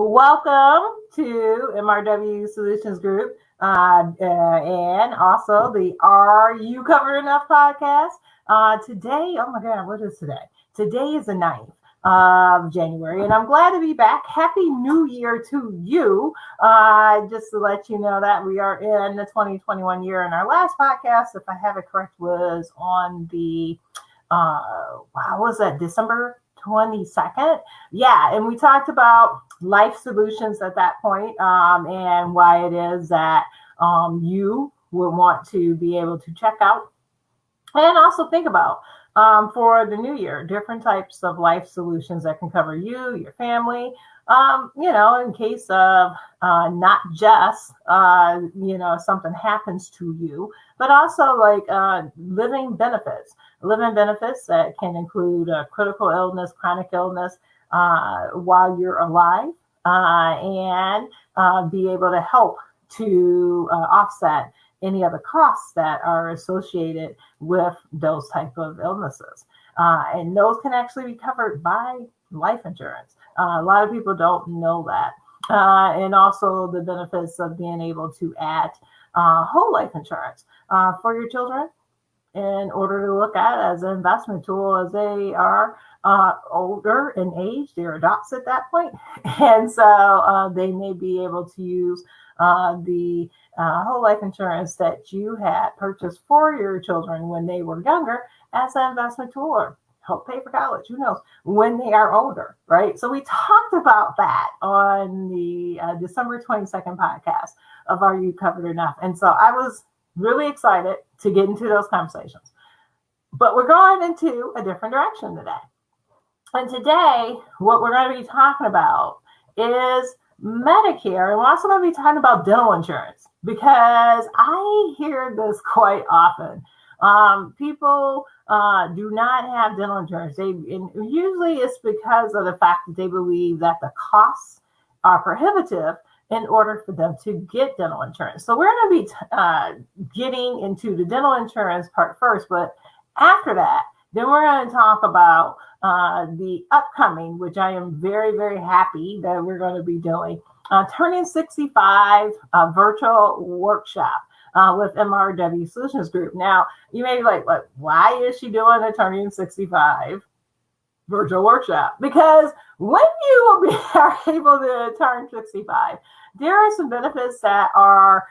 Welcome to MRW Solutions Group and also the Are You Covered Enough podcast. Today, oh my God, what is today? Today is the 9th of January, and I'm glad to be back. Happy New Year to you. Just to let you know that we are in the 2021 year, and our last podcast, if I have it correct, was on the, what was that, December 22nd? Yeah, and we talked about life solutions at that point, and why it is that you would want to be able to check out and also think about for the new year, different types of life solutions that can cover you, your family, in case of not just, something happens to you, but also like living benefits that can include critical illness, chronic illness while you're alive, and be able to help to offset any other costs that are associated with those type of illnesses. And those can actually be covered by life insurance. A lot of people don't know that. And also the benefits of being able to add whole life insurance for your children in order to look at as an investment tool as they are older in age. They're adults at that point. And so they may be able to use the whole life insurance that you had purchased for your children when they were younger as an investment tool, or help pay for college, who knows, when they are older, right? So we talked about that on the December 22nd podcast of Are You Covered Enough? And so I was really excited to get into those conversations. But we're going into a different direction today. And today, what we're going to be talking about is Medicare. And we're also going to be talking about dental insurance, because I hear this quite often. People do not have dental insurance. And usually it's because of the fact that they believe that the costs are prohibitive in order for them to get dental insurance. So we're going to be getting into the dental insurance part first, but after that, then we're going to talk about the upcoming, which I am very, very happy that we're going to be doing, Turning 65 virtual workshop with MRW Solutions Group. Now, you may be like, why is she doing a Turning 65 virtual workshop? Because when you are able to turn 65, there are some benefits that are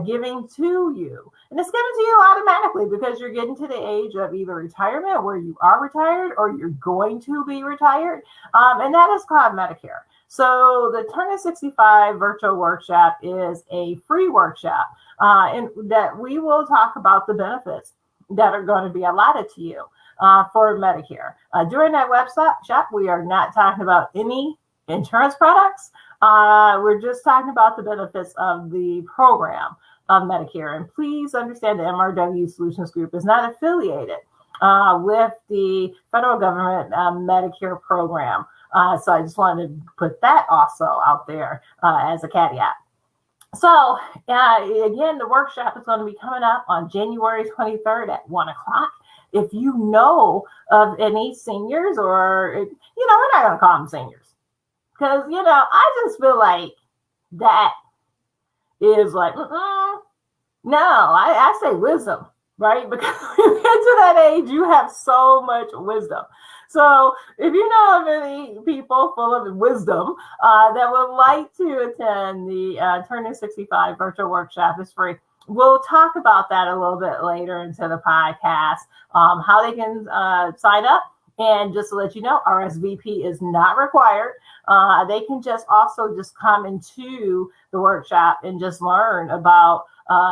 giving to you. And it's given to you automatically because you're getting to the age of either retirement, where you are retired, or you're going to be retired. And that is called Medicare. So the Turning 65 virtual workshop is a free workshop, and that we will talk about the benefits that are going to be allotted to you for Medicare. During that workshop, we are not talking about any insurance products. We're just talking about the benefits of the program of Medicare. And please understand the MRW Solutions Group is not affiliated with the federal government Medicare program. So I just wanted to put that also out there as a caveat. So again, the workshop is going to be coming up on January 23rd at 1 o'clock. If you know of any seniors, or, we're not going to call them seniors, because, I just feel like that is like, no, I say wisdom, right? Because when you get to that age, you have so much wisdom. So if you know of any people full of wisdom that would like to attend the Turning 65 virtual workshop, is free. We'll talk about that a little bit later into the podcast, how they can sign up. And just to let you know, RSVP is not required. They can just come into the workshop and just learn about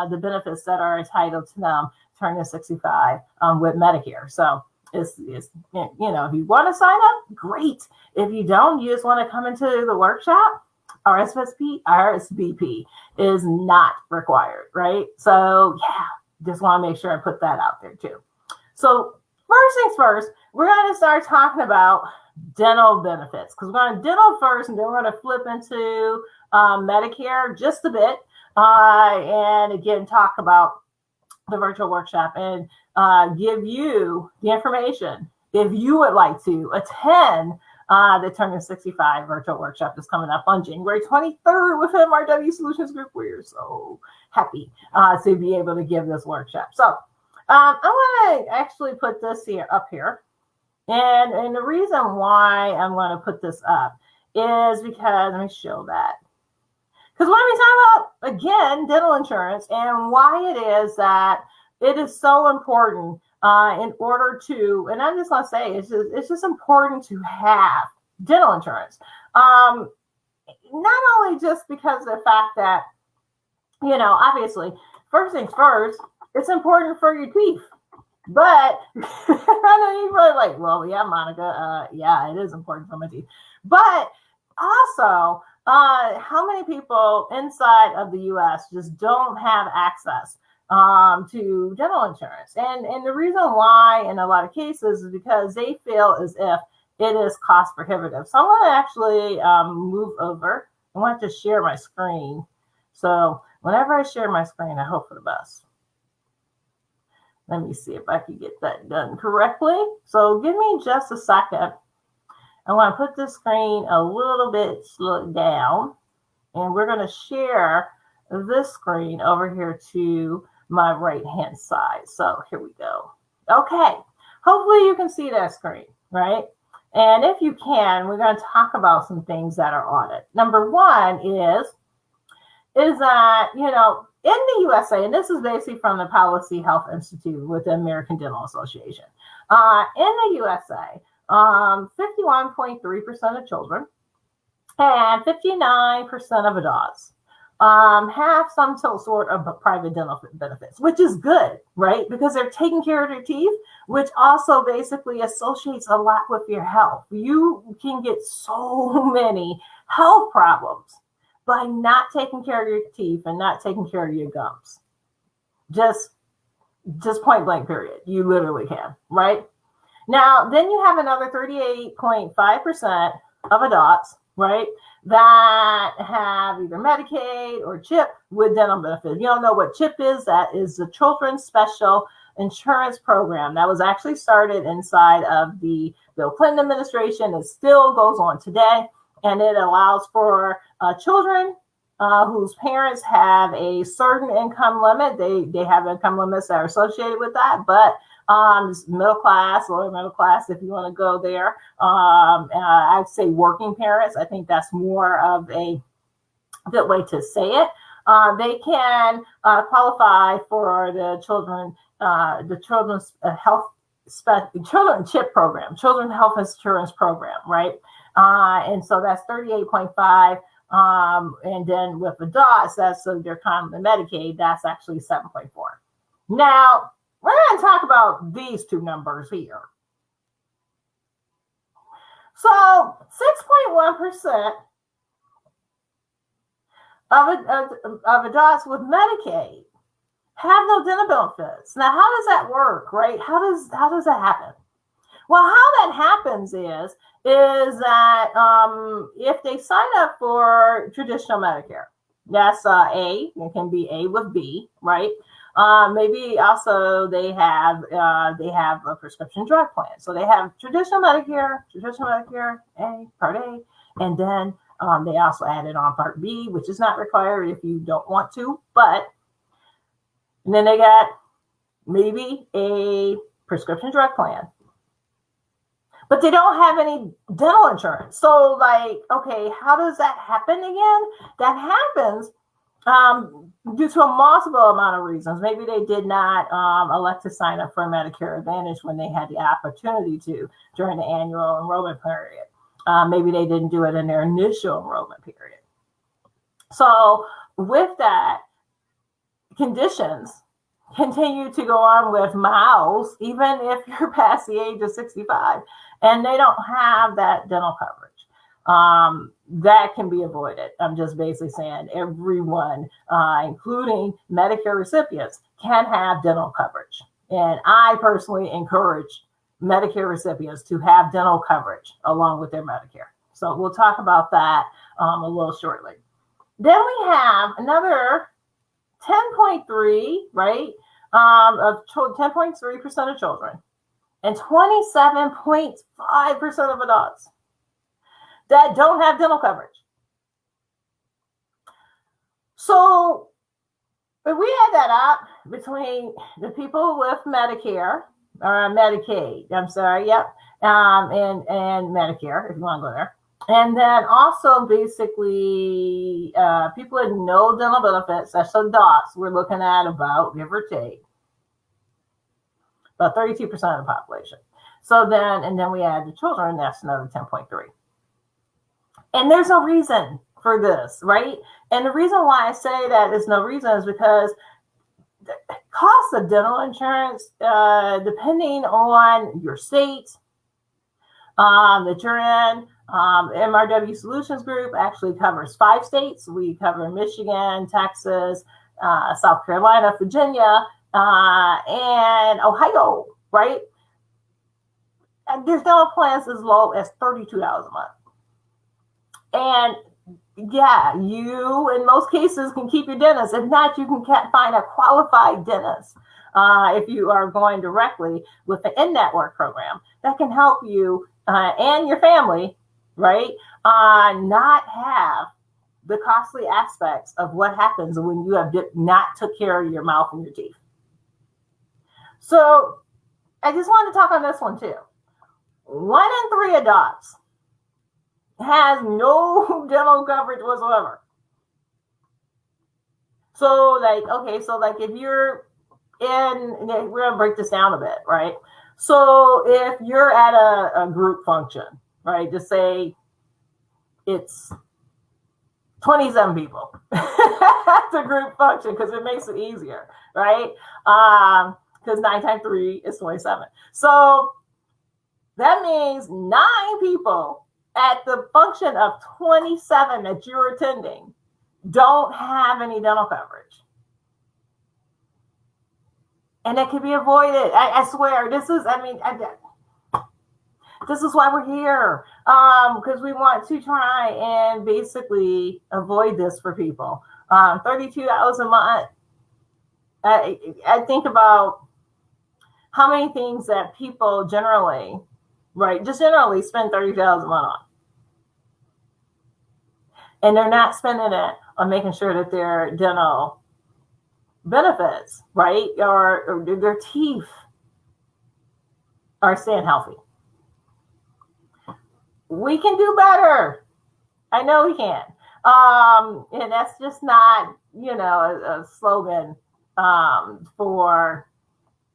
the benefits that are entitled to them turning 65 with Medicare. So it's if you want to sign up, great. If you don't, you just want to come into the workshop, RSVP is not required, right? So yeah, just want to make sure I put that out there too. So first things first, we're going to start talking about dental benefits, because we're going to dental first, and then we're going to flip into Medicare just a bit, and again talk about the virtual workshop and give you the information if you would like to attend The Turning 65 virtual workshop is coming up on January 23rd with MRW Solutions Group. We're so happy to be able to give this workshop. So I want to actually put this up here. And the reason why I'm going to put this up is because, let me show that. Because when we talk about, again, dental insurance and why it is that it is so important in order to, and I'm just going to say, it's just important to have dental insurance. Not only just because of the fact that, obviously, first things first, it's important for your teeth. But I know you're probably like, well, yeah, Monica, yeah, it is important for my teeth. But also, how many people inside of the U.S. just don't have access to dental insurance? And the reason why, in a lot of cases, is because they feel as if it is cost prohibitive. So I'm going to actually move over. I want to share my screen. So whenever I share my screen, I hope for the best. Let me see if I can get that done correctly. So give me just a second. I want to put the screen a little bit slowed down, and we're going to share this screen over here to my right-hand side. So here we go. Okay. Hopefully you can see that screen, right? And if you can, we're going to talk about some things that are on it. Number one is that, in the USA, and this is basically from the Policy Health Institute with the American Dental Association. In the USA, 51.3% of children and 59% of adults have some sort of private dental benefits, which is good, right? Because they're taking care of their teeth, which also basically associates a lot with your health. You can get so many health problems by not taking care of your teeth and not taking care of your gums. Just point blank period. You literally can, right? Now, then you have another 38.5% of adults, right, that have either Medicaid or CHIP with dental benefits. You don't know what CHIP is? That is the Children's Special Insurance Program. That was actually started inside of the Bill Clinton administration. It still goes on today. And it allows for children whose parents have a certain income limit. They have income limits that are associated with that, but middle class, lower middle class, if you want to go there. I'd say working parents. I think that's more of a good way to say it. They can qualify for the children's children CHIP program, Children's Health Insurance Program, right? And so that's 38.5. And then with adults, that's so they're common Medicaid, that's actually 7.4. Now, we're going to talk about these two numbers here. So 6.1% of adults with Medicaid have no dental benefits. Now, how does that work, right? How does that happen? Well, how that happens is that if they sign up for traditional Medicare, that's A, it can be A with B, right? Maybe also they have a prescription drug plan. So they have traditional Medicare, A, Part A, and then they also added on Part B, which is not required if you don't want to, but and then they got maybe a prescription drug plan. But they don't have any dental insurance. So okay, how does that happen again? That happens due to a multiple amount of reasons. Maybe they did not elect to sign up for Medicare Advantage when they had the opportunity to during the annual enrollment period. Maybe they didn't do it in their initial enrollment period. So with that, conditions continue to go on with miles, even if you're past the age of 65, and they don't have that dental coverage. That can be avoided. I'm just basically saying everyone, including Medicare recipients, can have dental coverage. And I personally encourage Medicare recipients to have dental coverage along with their Medicare. So we'll talk about that a little shortly. Then we have another 10.3, right, of 10.3% of children and 27.5% of adults that don't have dental coverage. So if we add that up between the people with Medicare or Medicaid, I'm sorry, yep, and Medicare, if you want to go there, and then also basically people with no dental benefits, that's adults, we're looking at about, give or take, about 32% of the population. So then, and then we add the children, that's another 10.3. And there's no reason for this, right? And the reason why I say that there's no reason is because the cost of dental insurance, depending on your state that you're in, MRW Solutions Group actually covers 5 states. We cover Michigan, Texas, South Carolina, Virginia, and Ohio, right? And there's dental plans as low as $32 a month. And yeah, you in most cases can keep your dentist. If not, you can find a qualified dentist if you are going directly with the in-network program that can help you and your family, right, not have the costly aspects of what happens when you have not took care of your mouth and your teeth. So I just wanted to talk on this one too. 1 in 3 adults has no dental coverage whatsoever. So if you're in, we're going to break this down a bit, right? So if you're at a group function, right, just say it's 27 people. That's a group function because it makes it easier, right? Because 9 times 3 is 27. So that means 9 people at the function of 27 that you're attending don't have any dental coverage. And it can be avoided. I swear, this is why we're here. Because we want to try and basically avoid this for people. $32 a month. I think about how many things that people generally, right, just generally spend $30 a month on. And they're not spending it on making sure that their dental benefits, right, or their teeth are staying healthy. We can do better. I know we can. And that's just not, a slogan for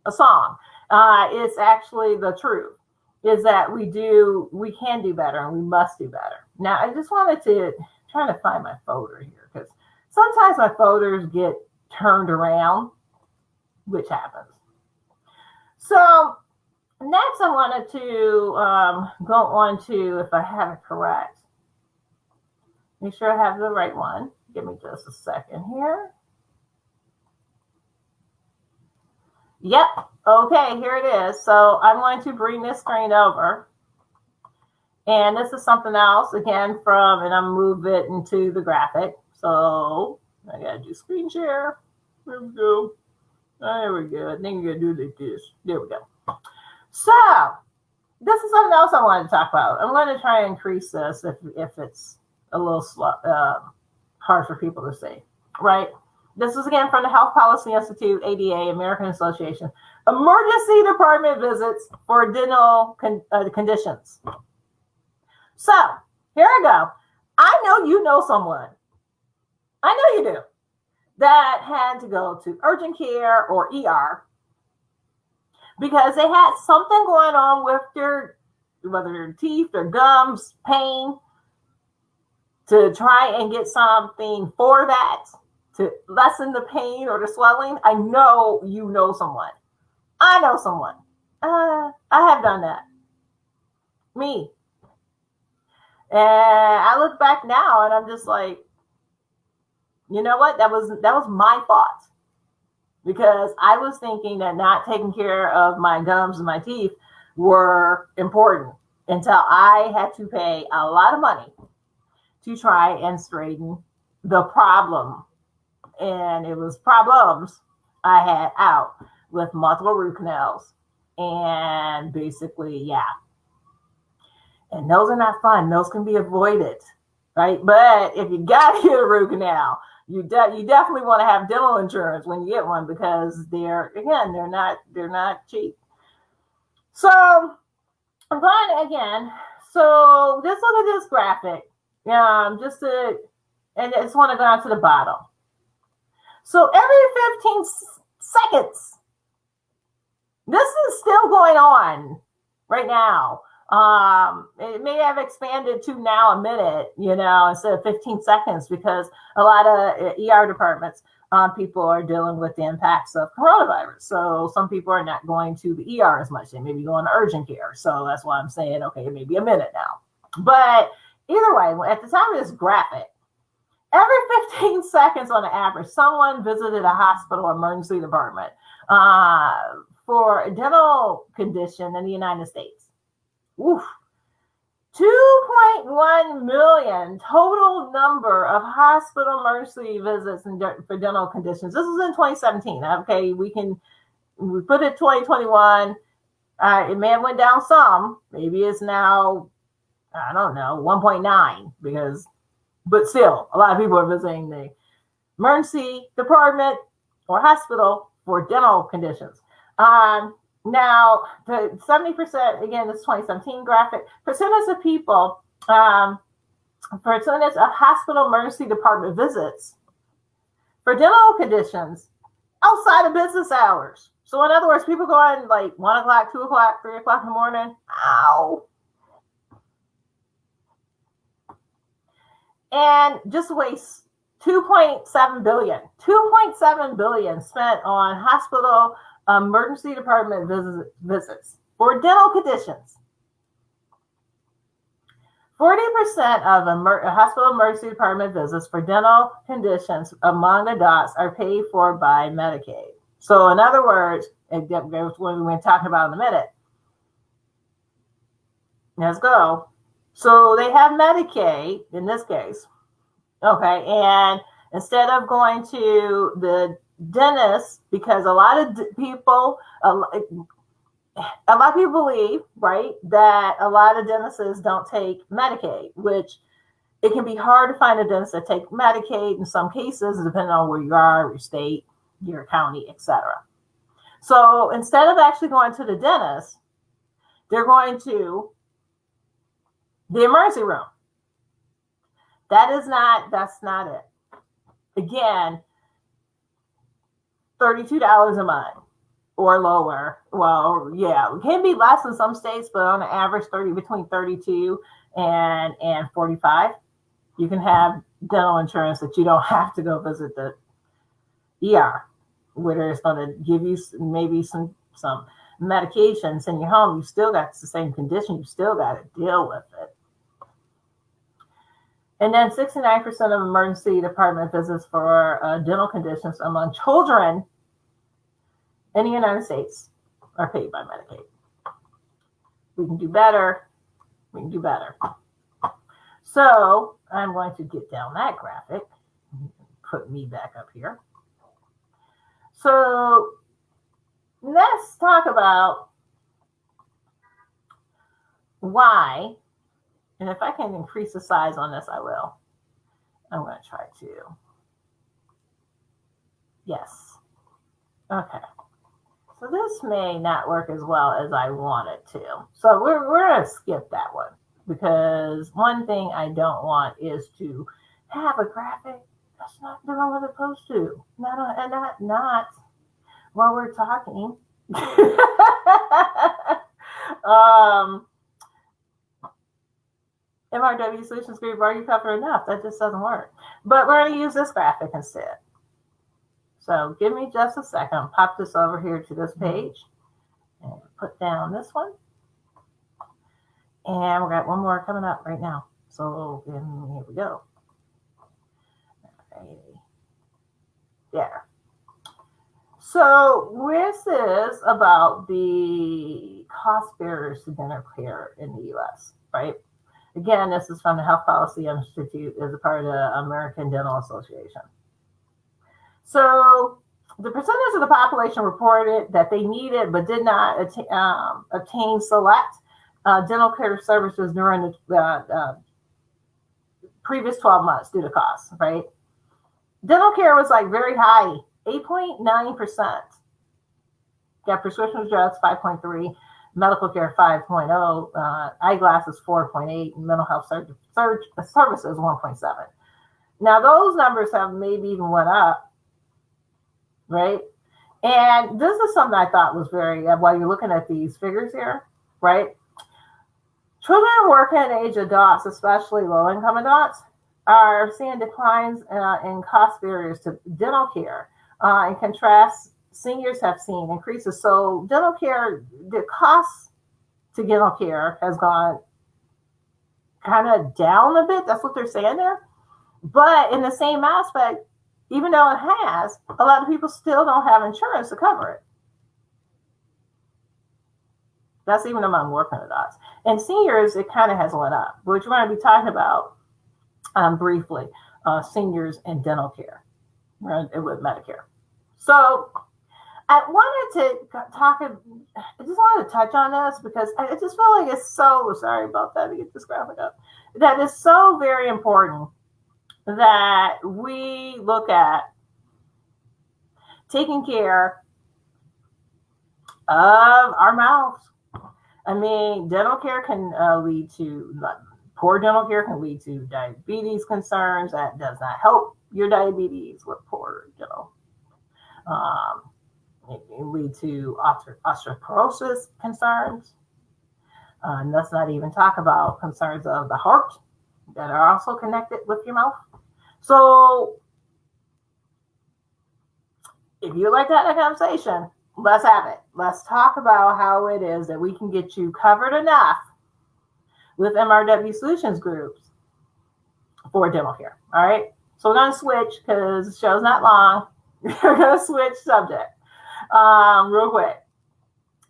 a song. It's actually the truth. Is that we can do better and we must do better. Now, I just wanted to try to find my folder here because sometimes my folders get turned around, which happens. So next I wanted to go on to, if I have it correct, make sure I have the right one. Give me just a second here. Yep. Okay, here it is. So I'm going to bring this screen over. And this is something else, again, and I'm move it into the graphic. So I got to do screen share. There we go. There we go. I think you're going to do like this. There we go. So this is something else I wanted to talk about. I'm going to try and increase this if it's a little slow, hard for people to see, right? This is again from the Health Policy Institute, ADA, American Association. Emergency department visits for dental conditions. So here I go. I know you know someone. I know you do. That had to go to urgent care or ER because they had something going on with whether their teeth or gums, pain, to try and get something for that, to lessen the pain or the swelling. I know you know someone. I know someone. I have done that. Me. And I look back now and I'm just like, you know what? That was my fault. Because I was thinking that not taking care of my gums and my teeth were important until I had to pay a lot of money to try and straighten the problem. And it was problems I had out with multiple root canals. And basically, yeah. And those are not fun. Those can be avoided, right? But if you got to get a root canal, you definitely want to have dental insurance when you get one, because they're not cheap. So I'm going again. So just look at this graphic. And I just want to go down to the bottom. So every 15 seconds, this is still going on right now. It may have expanded to now a minute, instead of 15 seconds, because a lot of ER departments, people are dealing with the impacts of coronavirus. So some people are not going to the ER as much. They may be going to urgent care. So that's why I'm saying, okay, it may be a minute now. But either way, at the time of this graphic, every 15 seconds on the average, someone visited a hospital emergency department for a dental condition in the United States. Oof. 2.1 million total number of hospital emergency visits for dental conditions. This was in 2017. Okay, we put it 2021. It may have went down some. Maybe it's now, I don't know, 1.9, but still, a lot of people are visiting the emergency department or hospital for dental conditions. Now, the 70%, again, this 2017 graphic, percentage of people, percentage of hospital emergency department visits for dental conditions outside of business hours. So in other words, people go in like 1 o'clock, 2 o'clock, 3 o'clock in the morning. Ow. And just waste 2.7 billion spent on hospital emergency department visits for dental conditions. 40% of hospital emergency department visits for dental conditions among adults are paid for by Medicaid. So in other words, and that's what we've been talking about in a minute. Let's go. So they have Medicaid in this case. Okay, and instead of going to the dentist, because a lot of people believe, right, that a lot of dentists don't take Medicaid, which it can be hard to find a dentist that take Medicaid in some cases, depending on where you are, your state, your county, etc. So instead of actually going to the dentist, they're going to the emergency room. That's not it. Again, $32 a month or lower. Well, yeah, it can be less in some states, but on average, between 32 and 45. You can have dental insurance that you don't have to go visit the ER, where it's going to give you maybe some medications in your home. You still got the same condition. You still got to deal with it. And then 69% of emergency department visits for dental conditions among children in the United States are paid by Medicaid. We can do better. We can do better. So I'm going to get down that graphic, put me back up here. So let's talk about why. And if I can increase the size on this, I will. I'm going to try to. Yes. Okay. So this may not work as well as I want it to. So we're going to skip that one, because one thing I don't want is to have a graphic that's not doing what it's supposed to. Not while we're talking. MRW Solutions Group, are you covered enough? That just doesn't work. But we're going to use this graphic instead. So give me just a second. I'll pop this over here to this page and put down this one. And we got one more coming up right now. So here we go. Okay. There. So this is about the cost barriers to dental care in the U.S., right? Again, this is from the Health Policy Institute as a part of the American Dental Association. So the percentage of the population reported that they needed but did not obtain select dental care services during the previous 12 months due to costs, right? Dental care was like very high, 8.9%. Got prescription drugs, 5.3, medical care, 5.0, eyeglasses, 4.8, and mental health services, 1.7. Now, those numbers have maybe even went up, right? And this is something I thought was very, while you're looking at these figures here, right? Children and working age adults, especially low-income adults, are seeing declines in cost barriers to dental care. In contrast, seniors have seen increases. So dental care, the cost to dental care has gone kind of down a bit. That's what they're saying there. But in the same aspect, even though it has, a lot of people still don't have insurance to cover it. That's even among working adults. And seniors, it kind of has went up, which we're going to be talking about briefly, seniors and dental care, right, with Medicare. So I wanted to I just wanted to touch on this because I just feel like it's so, sorry about that, to get this graphic up, that is so very important that we look at taking care of our mouths. I mean, dental care can lead to, poor dental care can lead to diabetes concerns. That does not help your diabetes with poor dental. It can lead to osteoporosis concerns. And let's not even talk about concerns of the heart that are also connected with your mouth. So if you'd like to have a conversation, let's have it. Let's talk about how it is that we can get you covered enough with MRW Solutions Group for dental care. All right. So we're going to switch because the show's not long. We're going to switch subject real quick.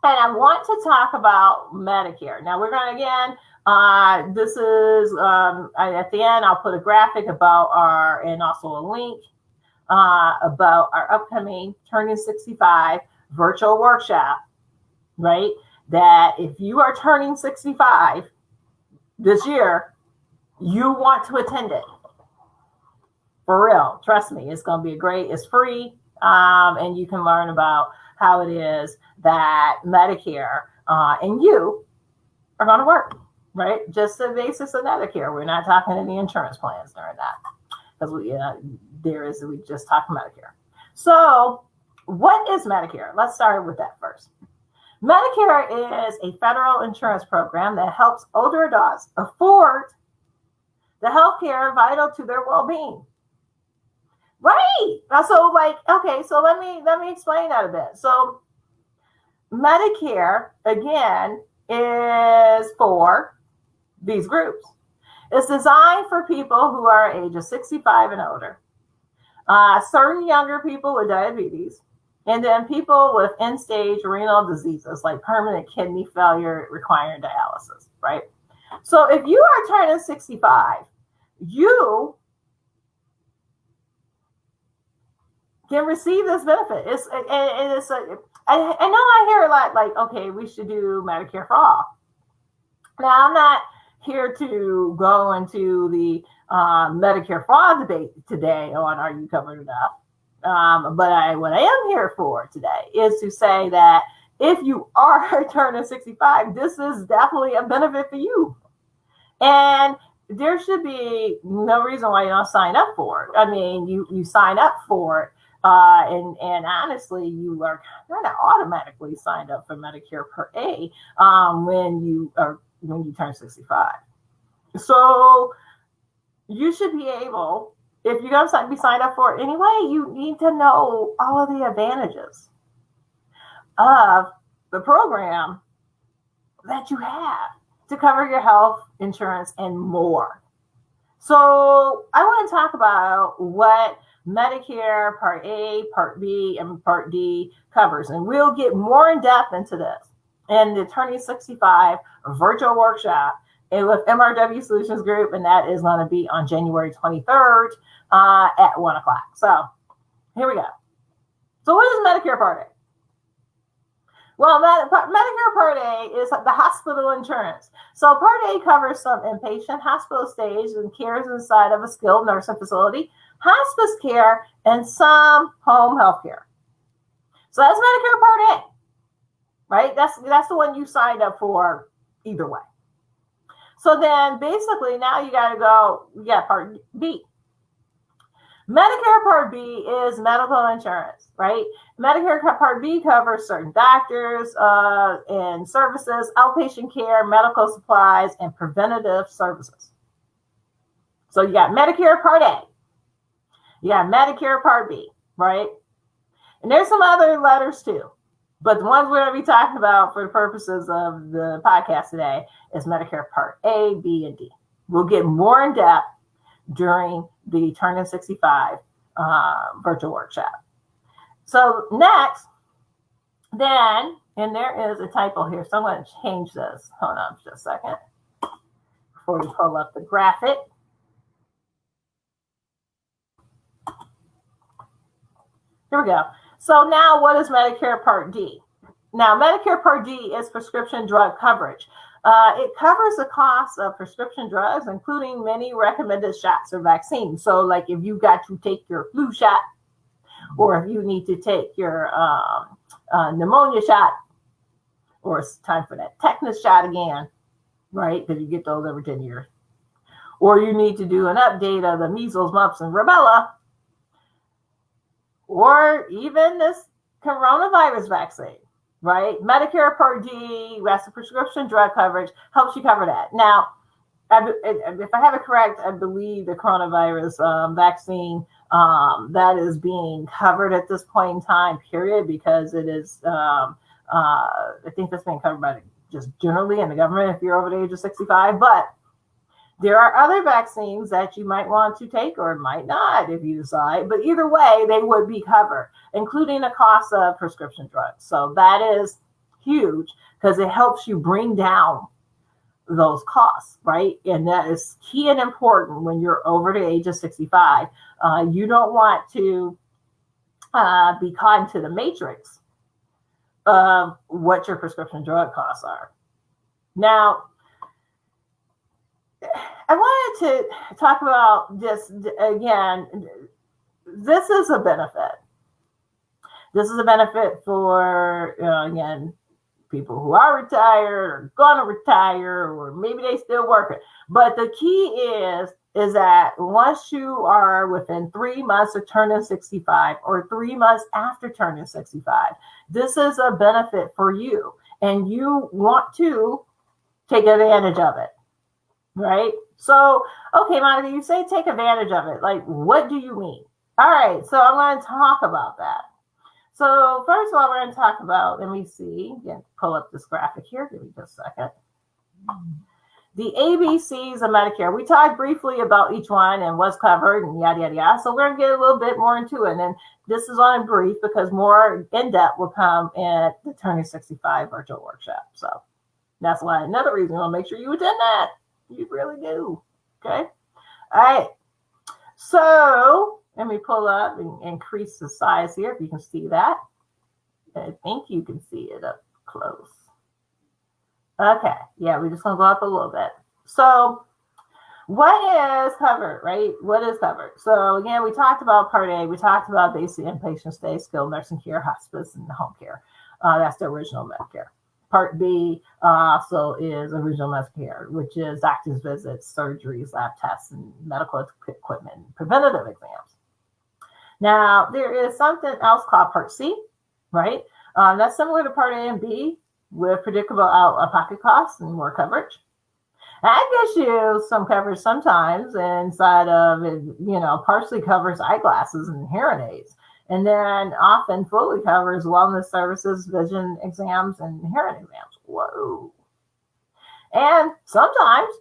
And I want to talk about Medicare. Now we're going to, again, this is, at the end, I'll put a graphic about and also a link about our upcoming Turning 65 virtual workshop, right? That if you are turning 65 this year, you want to attend it. For real, trust me, it's going to be it's free, and you can learn about how it is that Medicare and you are going to work, right? Just the basis of Medicare. We're not talking any insurance plans during that, because we just talk Medicare. So what is Medicare? Let's start with that first. Medicare is a federal insurance program that helps older adults afford the health care vital to their well-being. Right. So so let me explain that a bit. So Medicare, again, is for these groups. It's designed for people who are ages 65 and older, certain younger people with diabetes, and then people with end-stage renal diseases like permanent kidney failure requiring dialysis, right? So if you are turning 65, you can receive this benefit. I know I hear a lot like, okay, we should do Medicare for all. Now, I'm not here to go into the Medicare for all debate today on Are You Covered Enough? But what I am here for today is to say that if you are turning 65, this is definitely a benefit for you. And there should be no reason why you don't sign up for it. I mean, you sign up for it. And honestly, you are kind of automatically signed up for Medicare Part A when you turn 65. So you should be able, if you're going to be signed up for it anyway, you need to know all of the advantages of the program that you have to cover your health insurance and more. So I want to talk about what Medicare Part A, Part B, and Part D covers. And we'll get more in depth into this in the Turning 65 virtual workshop with MRW Solutions Group. And that is going to be on January 23rd at 1 o'clock. So here we go. So what is Medicare Part A? Well, Medicare Part A is the hospital insurance. So Part A covers some inpatient hospital stays and cares inside of a skilled nursing facility, hospice care, and some home health care. So that's Medicare Part A, right? That's the one you signed up for either way. So then basically now you got Part B. Medicare Part B is medical insurance, right? Medicare Part B covers certain doctors and services, outpatient care, medical supplies, and preventative services. So you got Medicare Part A. You got Medicare Part B, right? And there's some other letters too. But the ones we're going to be talking about for the purposes of the podcast today is Medicare Part A, B, and D. We'll get more in depth during the Turning 65 virtual workshop. So next, then, and there is a typo here, so I'm going to change this. Hold on just a second before we pull up the graphic. Here we go. So now what is Medicare Part D? Now, Medicare Part D is prescription drug coverage. It covers the cost of prescription drugs, including many recommended shots or vaccines. So like if you got to take your flu shot, or if you need to take your pneumonia shot, or it's time for that tetanus shot again, right? Because you get those every 10 years. Or you need to do an update of the measles, mumps, and rubella, or even this coronavirus vaccine, right? Medicare Part D, rest of prescription drug coverage, helps you cover that. Now, if I have it correct, I believe the coronavirus vaccine that is being covered at this point in time, period, because it is, I think that's being covered by just generally in the government if you're over the age of 65. But there are other vaccines that you might want to take or might not if you decide. But either way, they would be covered, including the cost of prescription drugs. So that is huge because it helps you bring down those costs, right? And that is key and important when you're over the age of 65. You don't want to be caught into the matrix of what your prescription drug costs are. Now, I wanted to talk about this again. This is a benefit. This is a benefit for, again, people who are retired or going to retire, or maybe they still working. But the key is that once you are within 3 months of turning 65 or 3 months after turning 65, this is a benefit for you. And you want to take advantage of it, right? So, okay, Monica, you say take advantage of it. Like, what do you mean? All right, so I'm going to talk about that. So first of all, we're going to talk about, let me see, again, pull up this graphic here. Give me just a second. The ABCs of Medicare. We talked briefly about each one and what's covered and yada, yada, yada. So we're going to get a little bit more into it. And this is on a brief because more in-depth will come at the Turning 65 virtual workshop. So that's why another reason I'll make sure you attend that. You really do. Okay. All right. So let me pull up and increase the size here if you can see that. I think you can see it up close. Okay, yeah, we're just gonna go up a little bit. So what is covered, right? What is covered? So again, we talked about Part A, we talked about basic inpatient stay, skilled nursing care, hospice, and home care. That's the original Medicare. Part B also is original Medicare, which is doctor's visits, surgeries, lab tests, and medical equipment, and preventative exams. Now, there is something else called Part C, right? That's similar to Part A and B with predictable out-of-pocket costs and more coverage. That gives you some coverage sometimes inside of it, partially covers eyeglasses and hearing aids, and then often fully covers wellness services, vision exams, and hearing exams. Whoa. And sometimes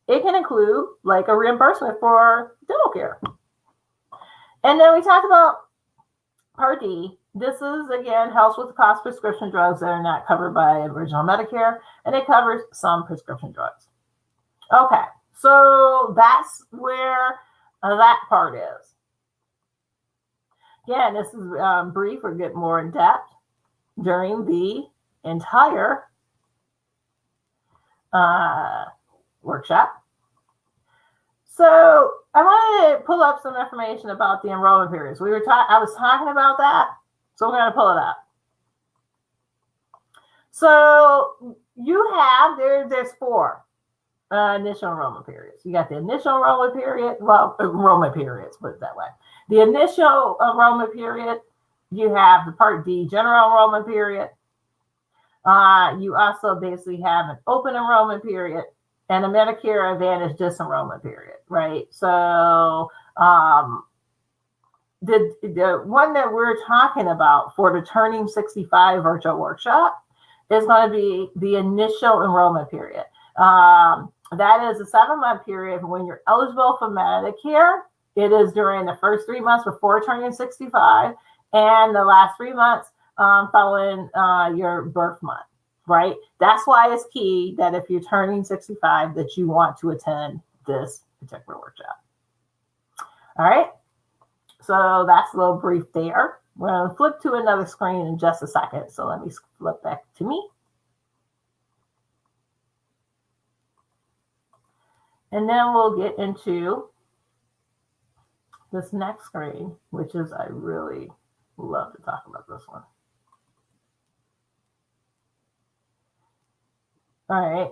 it can include like a reimbursement for dental care. And then we talked about Part D. This is, again, helps with the cost of prescription drugs that are not covered by original Medicare, and it covers some prescription drugs. Okay, so that's where that part is. Again, this is brief. We'll get more in depth during the entire workshop. So I wanted to pull up some information about the enrollment periods. I was talking about that, so we're going to pull it up. So you have there's 4 initial enrollment periods. You got the initial enrollment period, enrollment periods, put it that way. The initial enrollment period, you have the Part D general enrollment period. You also basically have an open enrollment period and a Medicare Advantage disenrollment period, right? So the one that we're talking about for the Turning 65 virtual workshop is going to be the initial enrollment period. That is a 7-month period when you're eligible for Medicare. It is during the first 3 months before turning 65 and the last 3 months following your birth month, right? That's why it's key that if you're turning 65 that you want to attend this particular workshop. All right. So that's a little brief there. We're going to flip to another screen in just a second. So let me flip back to me. And then we'll get into this next screen, which is, I really love to talk about this one. All right.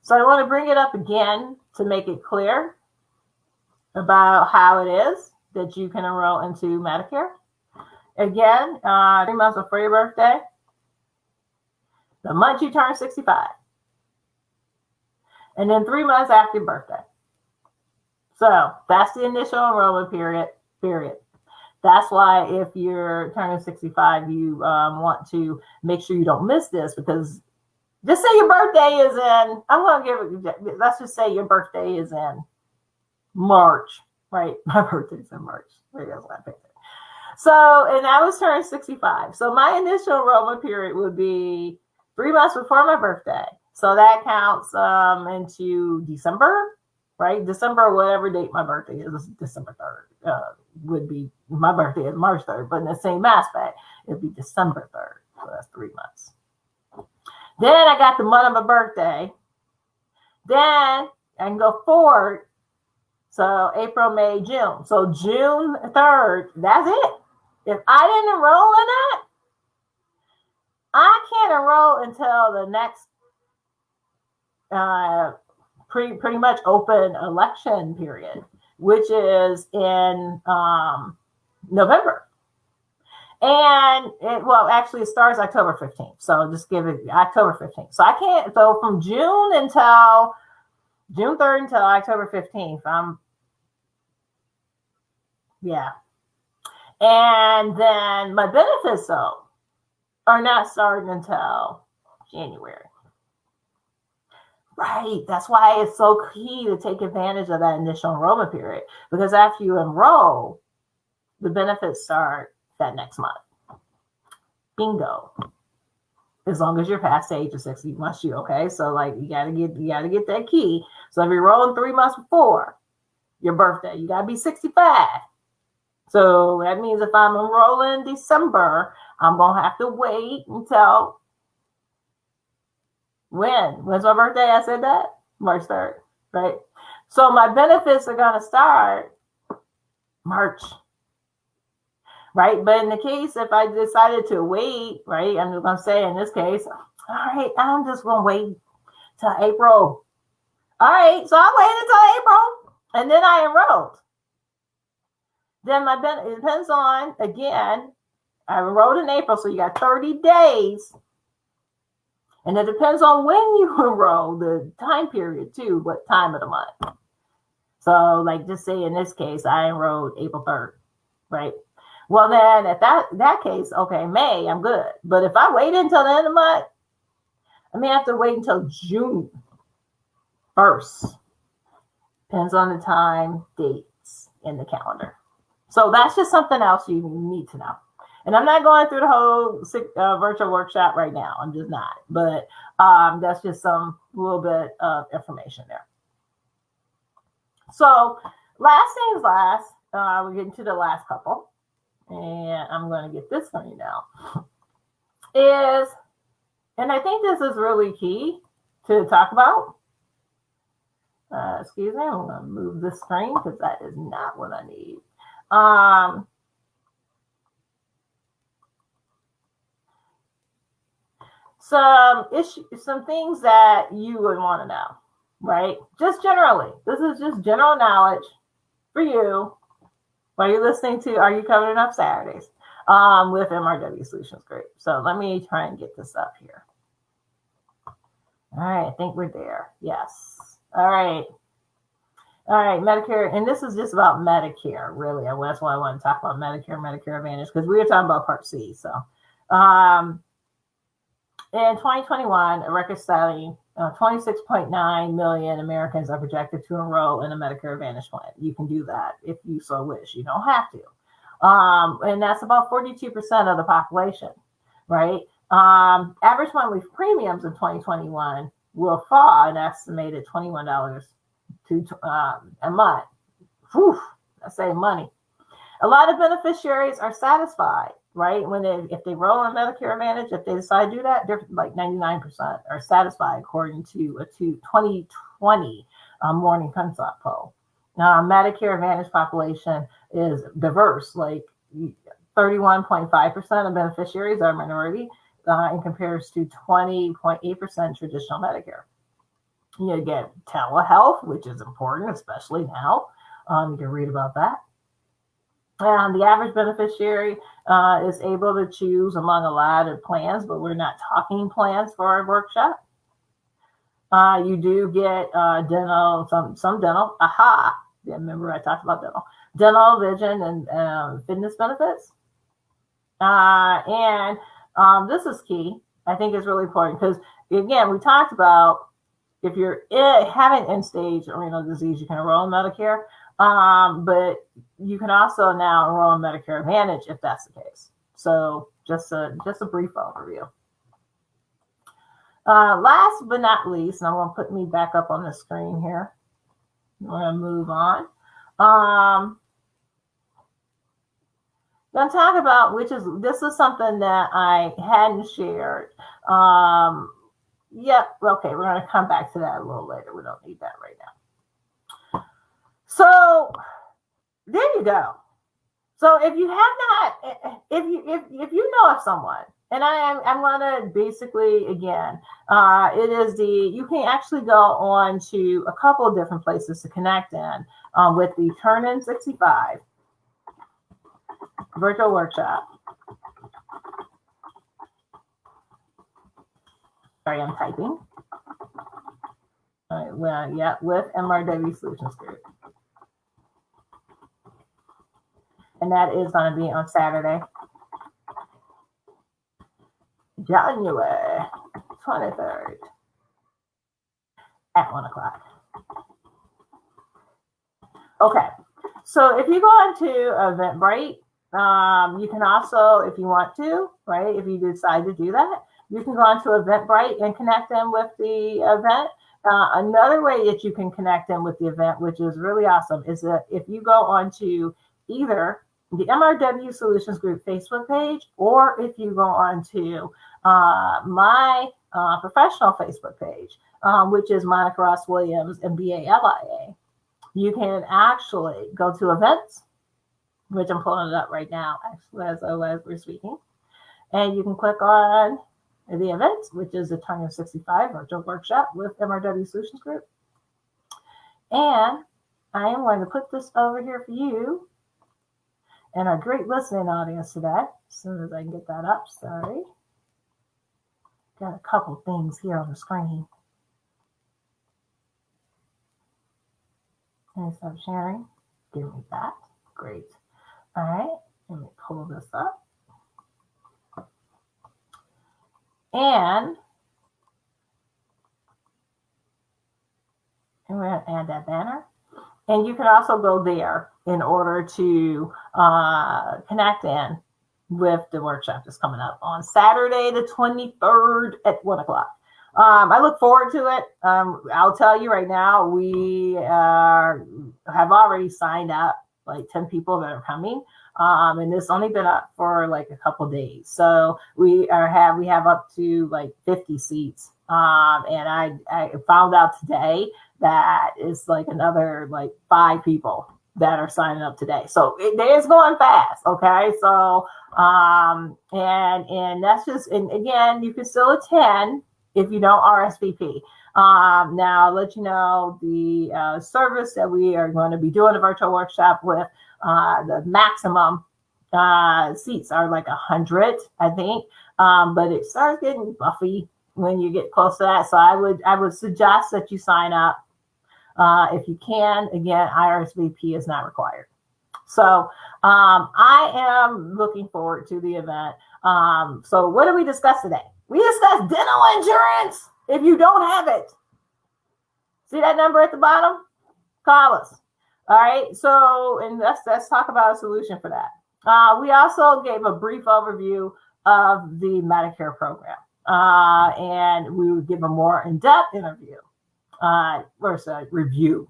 So I want to bring it up again to make it clear about how it is that you can enroll into Medicare. Again, 3 months before your birthday, the month you turn 65, and then 3 months after your birthday. So that's the initial enrollment period. That's why if you're turning 65, you want to make sure you don't miss this, because just say your birthday is in, let's just say your birthday is in March, right? My birthday's in March. Maybe that's why I picked it. So, and I was turning 65. So my initial enrollment period would be 3 months before my birthday. So that counts into December, right? December, whatever date my birthday is, December 3rd would be, my birthday is March 3rd, but in the same aspect, it'd be December 3rd. So that's 3 months. Then I got the month of my birthday. Then I can go forward. So April, May, June. So June 3rd, that's it. If I didn't enroll in that, I can't enroll until the next pretty much open election period, which is in November. And it starts October 15th. So just give it October 15th. So I can't, so from June 3rd until October 15th, yeah. And then my benefits, though, are not starting until January. Right. That's why it's so key to take advantage of that initial enrollment period, because after you enroll, the benefits start that next month. Bingo. As long as you're past the age of 60, must you? Okay. So like you gotta get that key. So if you're rolling 3 months before your birthday, you gotta be 65. So that means if I'm enrolling in December, I'm gonna have to wait until when? When's my birthday? I said that? March 3rd, right? So my benefits are gonna start March. Right. But in the case, if I decided to wait, right, I'm just going to say in this case, all right, I'm just going to wait till April. All right. So I waited until April and then I enrolled. Then it depends on, again, I enrolled in April. So you got 30 days. And it depends on when you enroll, the time period too, what time of the month. So like just say in this case, I enrolled April 3rd, right? Well, then at that case, okay, May, I'm good. But if I wait until the end of the month, I may have to wait until June 1st. Depends on the time, dates in the calendar. So that's just something else you need to know. And I'm not going through the whole virtual workshop right now. I'm just not. But that's just some little bit of information there. So last things last, we're getting to the last couple. And I'm going to get this for you now, is And I think this is really key to talk about. Excuse me, I'm going to move the screen because that is not what I need. Some things that you would want to know, right? Just generally, this is just general knowledge for you while you're listening to Are You Covered Enough Saturdays with MRW Solutions Group. So let me try and get this up here. All right, I think we're there. Yes. All right, Medicare, and this is just about Medicare, really. That's why I want to talk about Medicare Advantage, because we were talking about Part C. So in 2021, a record-setting 26.9 million Americans are projected to enroll in a Medicare Advantage plan. You can do that if you so wish. You don't have to. And that's about 42% of the population, right? Average monthly premiums in 2021 will fall an estimated $21 a month. Whew, I say money. A lot of beneficiaries are satisfied, right? If they roll on Medicare Advantage, if they decide to do that, they're like 99% are satisfied, according to a 2020 Morning Consult poll. Now, Medicare Advantage population is diverse, like 31.5% of beneficiaries are minority, in comparison to 20.8% traditional Medicare. You get telehealth, which is important, especially now. You can read about that. And the average beneficiary is able to choose among a lot of plans, but we're not talking plans for our workshop. You do get dental, some dental. Aha! Yeah, remember I talked about dental, vision, and fitness benefits. And this is key. I think it's really important because, again, we talked about if you're having end-stage renal disease, you can enroll in Medicare, but you can also now enroll in Medicare Advantage if that's the case. So just a brief overview. Last but not least, and I'm going to put me back up on the screen here. I'm going to move on. Going to talk about, this is something that I hadn't shared. Yep. Okay. We're going to come back to that a little later. We don't need that right now. So there you go. So if you have not, if you know of someone, and I'm going to basically, again, you can actually go on to a couple of different places to connect in with the Turn In 65 virtual workshop. Sorry, I'm typing. All right, well, yeah, with MRW Solutions Group. And that is going to be on Saturday, January 23rd at 1 o'clock. Okay, so if you go onto Eventbrite, you can also, if you want to, right, if you decide to do that, you can go onto Eventbrite and connect them with the event. Another way that you can connect them with the event, which is really awesome, is that if you go onto either the MRW Solutions Group Facebook page, or if you go onto my professional Facebook page, which is Monica Ross Williams, MBA LIA, you can actually go to events, which I'm pulling it up right now, actually, as we're speaking. And you can click on the events, which is the Turn In 65 virtual workshop with MRW Solutions Group. And I am going to put this over here for you and our great listening audience today. As soon as I can get that up, sorry. Got a couple things here on the screen. Can I stop sharing? Give me that. Great. All right, let me pull this up. And we're going to add that banner. And you can also go there in order to connect in with the workshop that's coming up on Saturday, the 23rd at 1 o'clock. I look forward to it. I'll tell you right now, we have already signed up like 10 people that are coming. And it's only been up for like a couple days. So we have up to like 50 seats. And I found out today that it's like another like 5 people that are signing up today. So it's going fast. Okay. So, and that's just, and again, you can still attend if you don't RSVP. Now I'll let you know the service that we are going to be doing a virtual workshop with. The maximum seats are like 100, I think. But it starts getting buffy when you get close to that. So I would suggest that you sign up if you can. Again, RSVP is not required. So I am looking forward to the event. So what did we discuss today? We discussed dental insurance. If you don't have it, see that number at the bottom? Call us. All right. So, and let's talk about a solution for that. We also gave a brief overview of the Medicare program, and we would give a more in-depth interview. Review,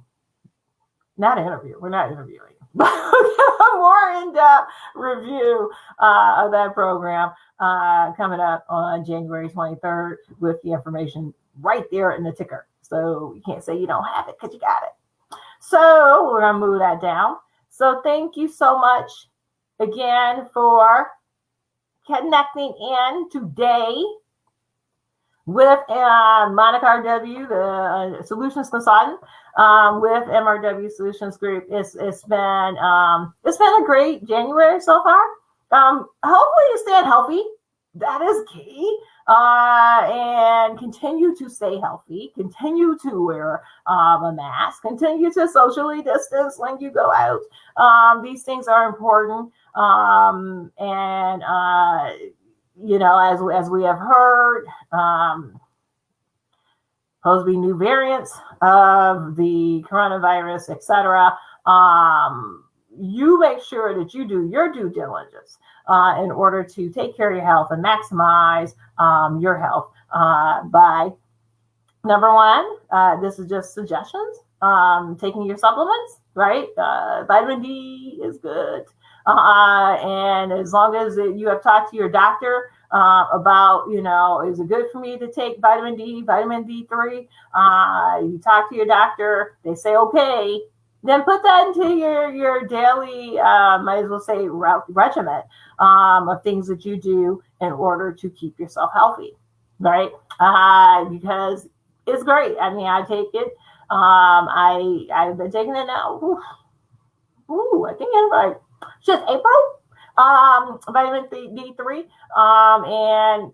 not interview. We're not interviewing. A more in-depth review of that program coming up on January 23rd with the information right there in the ticker. So you can't say you don't have it because you got it. So we're going to move that down. So thank you so much again for connecting in today with Monica RW, the solutions consultant with MRW Solutions Group. It's been a great January so far. Hopefully you stay healthy. That is key. And continue to stay healthy. Continue to wear a mask. Continue to socially distance when you go out. These things are important. You know, as we have heard, supposed to be new variants of the coronavirus, etc. You make sure that you do your due diligence in order to take care of your health and maximize your health by, number one, this is just suggestions, taking your supplements, right? Vitamin D is good. And as long as you have talked to your doctor about, you know, is it good for me to take vitamin D, vitamin D3? You talk to your doctor, they say, okay, then put that into your daily, might as well say, regimen of things that you do in order to keep yourself healthy, right? Because it's great. I mean, I take it. I've been taking it now. I think it's like just April, vitamin D3, and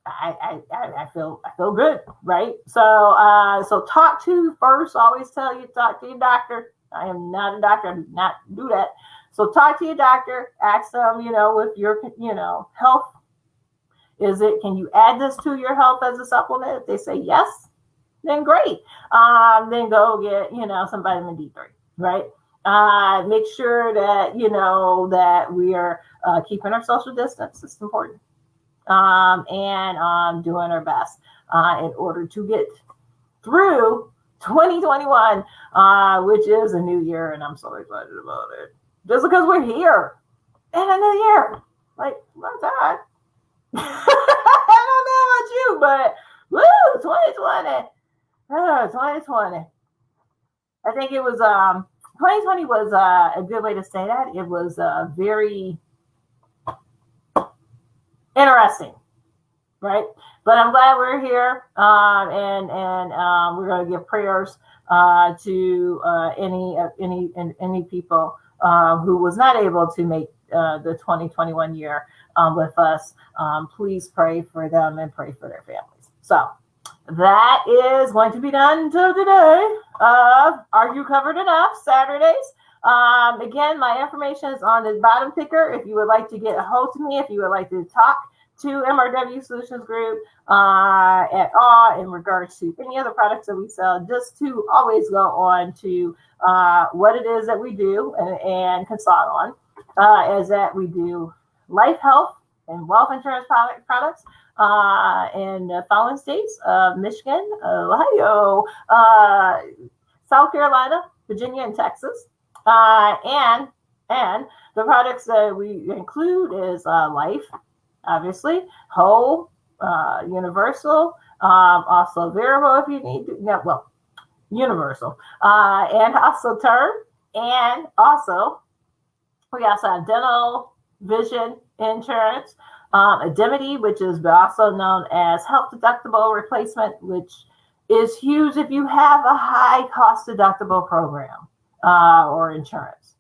I feel good, right? So talk to first. Always tell you talk to your doctor. I am not a doctor. I do not do that. So talk to your doctor. Ask them, you know, with your, you know, health. Can you add this to your health as a supplement? If they say yes, then great. Then go get, you know, some vitamin D3, right? Make sure that, you know, that we are keeping our social distance. It's important. And doing our best in order to get through 2021, which is a new year. And I'm so excited about it. Just because we're here in a new year. Like, long time. I don't know about you, but woo, 2020. 2020. I think it was 2020 was a good way to say that. It was very interesting, right? But I'm glad we're here, and we're going to give prayers to any people who was not able to make the 2021 year with us. Please pray for them and pray for their families. So that is going to be done until today. Are You Covered Enough? Saturdays. Again, my information is on the bottom ticker. If you would like to get a hold of me, if you would like to talk to MRW Solutions Group at all in regards to any other products that we sell, just to always go on to what it is that we do and consult on, is that we do life, health, and wealth insurance products in the following states of Michigan, Ohio, South Carolina, Virginia, and Texas. And the products that we include is life, obviously, whole, universal, also variable if you need to. No, well, universal, and also term, and also we also have dental, vision insurance, indemnity, which is also known as health deductible replacement, which is huge if you have a high cost deductible program or insurance.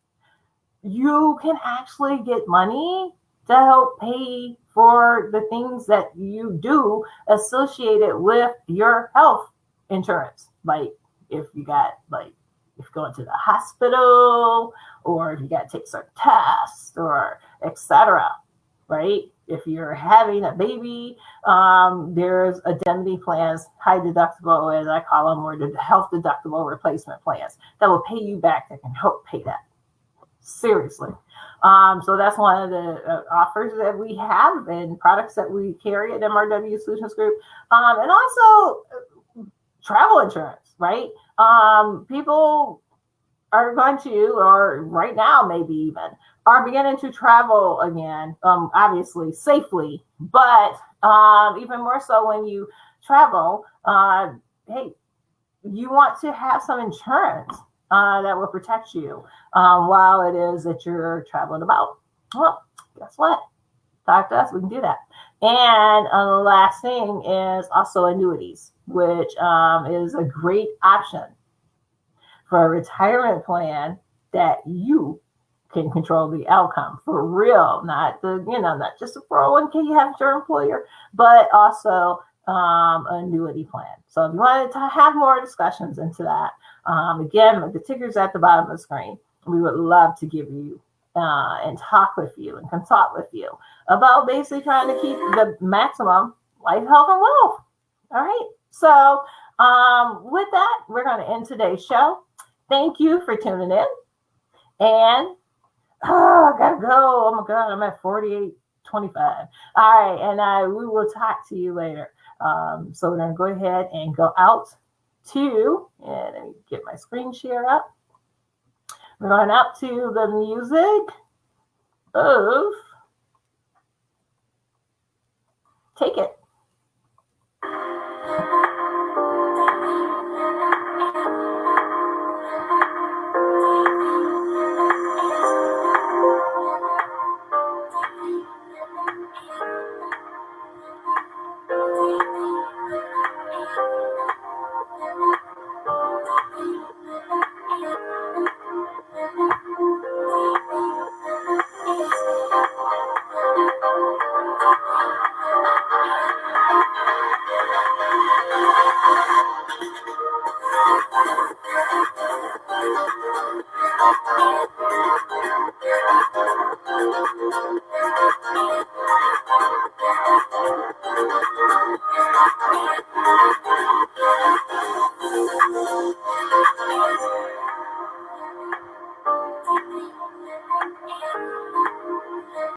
You can actually get money to help pay for the things that you do associated with your health insurance. Like if you got if going to the hospital, or if you got to take certain tests, or etc. Right? If you're having a baby, there's indemnity plans, high deductible, as I call them, or the health deductible replacement plans that will pay you back, that can help pay that. Seriously. So that's one of the offers that we have and products that we carry at MRW Solutions Group. And also travel insurance, right? People are going to, or right now maybe even, are beginning to travel again, obviously safely, but even more so when you travel, hey, you want to have some insurance that will protect you while it is that you're traveling about. Well, guess what? Talk to us, we can do that. And the last thing is also annuities, which is a great option for a retirement plan that you can control the outcome for real, not not just a 401k you have at your employer, but also annuity plan. So if you wanted to have more discussions into that, again, the ticker's at the bottom of the screen. We would love to give you and talk with you and consult with you about basically trying to keep the maximum life, health, and wealth. All right. So with that, we're going to end today's show. Thank you for tuning in. And I gotta go. Oh my God, I'm at 48:25. All right, and we will talk to you later. So we're gonna go ahead and go out to, and let me get my screen share up. We're going out to the music of Take It.